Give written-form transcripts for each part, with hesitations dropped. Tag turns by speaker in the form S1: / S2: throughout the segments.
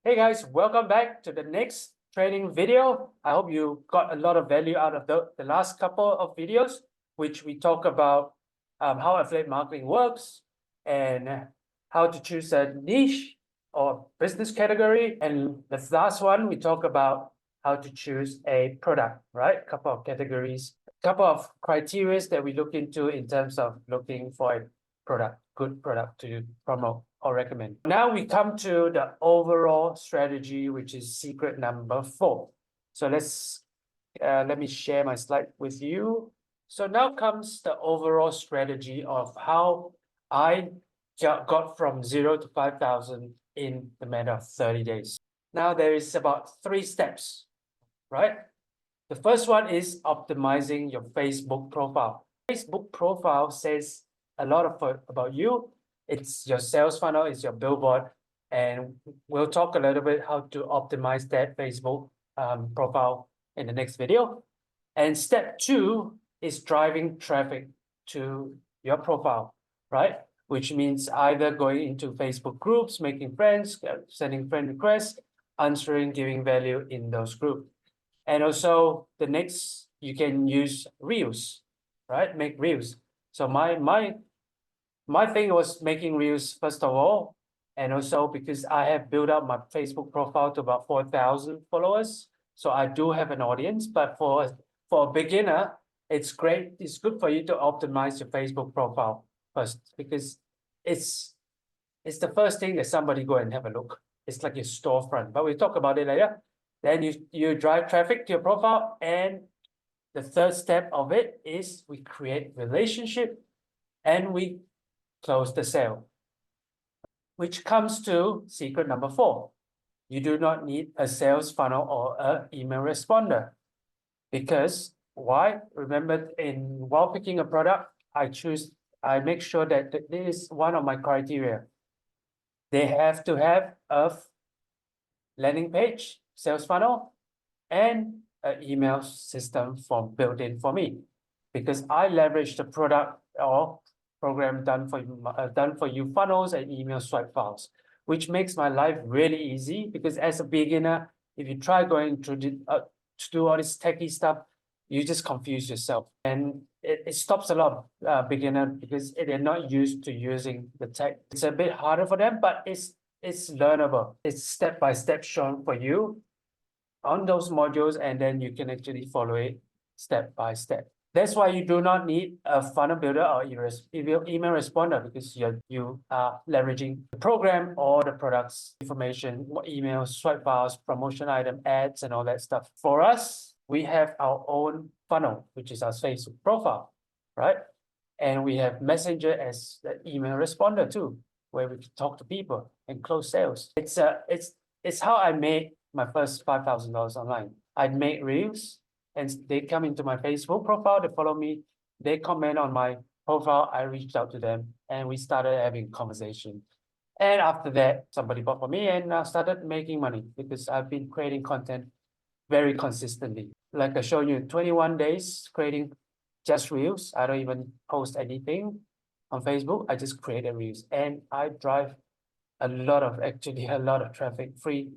S1: Hey guys, welcome back to the next training video. I hope you got a lot of value out of the last couple of videos, which we talk about how affiliate marketing works and how to choose a niche or business category. And the last one, we talk about how to choose a product, right? A couple of categories, a couple of criteria that we look into in terms of looking for a product, good product to promote or recommend. Now we come to the overall strategy, which is secret number 4. So let me share my slide with you. So now comes the overall strategy of how I got from 0 to 5,000 in the matter of 30 days. Now there is about 3 steps, right? The first one is optimizing your Facebook profile. Facebook profile says a lot about you. It's your sales funnel, it's your billboard, and we'll talk a little bit how to optimize that Facebook profile in the next video. And step 2 is driving traffic to your profile, right? Which means either going into Facebook groups, making friends, sending friend requests, answering, giving value in those groups. And also the next, you can use Reels, right? Make Reels. So my thing was making Reels first of all, and also because I have built up my Facebook profile to about 4,000 followers. So I do have an audience, but for a beginner, it's great. It's good for you to optimize your Facebook profile first because it's the first thing that somebody go and have a look. It's like your storefront, but we'll talk about it later. Then you drive traffic to your profile, and the third step of it is we create relationship and we close the sale, which comes to secret number 4. You do not need a sales funnel or an email responder. Because why? Remember, while picking a product, I make sure that this is one of my criteria. They have to have a landing page, sales funnel, and an email system built in for me, because I leverage the product or program done for you funnels and email swipe files, which makes my life really easy. Because as a beginner, if you try going to do all this techie stuff, you just confuse yourself, and it stops a lot of beginners because they're not used to using the tech. It's a bit harder for them, but it's learnable. It's step by step shown for you on those modules, and then you can actually follow it step by step. That's why you do not need a funnel builder or email responder, because you are leveraging the program or the product's information, emails, swipe files, promotion item, ads, and all that stuff. For us, we have our own funnel, which is our Facebook profile, right? And we have Messenger as the email responder too, where we can talk to people and close sales. It's how I made my first $5,000 online. I'd make Reels, and they come into my Facebook profile, they follow me, they comment on my profile, I reached out to them, and we started having conversation. And after that, somebody bought from me and started making money because I've been creating content very consistently. Like I showed you, 21 days creating just Reels. I don't even post anything on Facebook. I just create Reels, and I drive a lot of traffic, free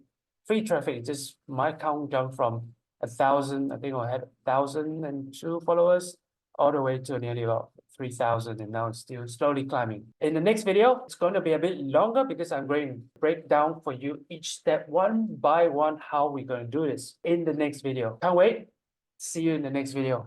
S1: traffic. Just my count jumped from 1,000, I think I had 1,002 followers, all the way to nearly about 3,000, and now it's still slowly climbing. In the next video, it's going to be a bit longer because I'm going to break down for you each step one by one how we're going to do this in the next video. Can't wait. See you in the next video.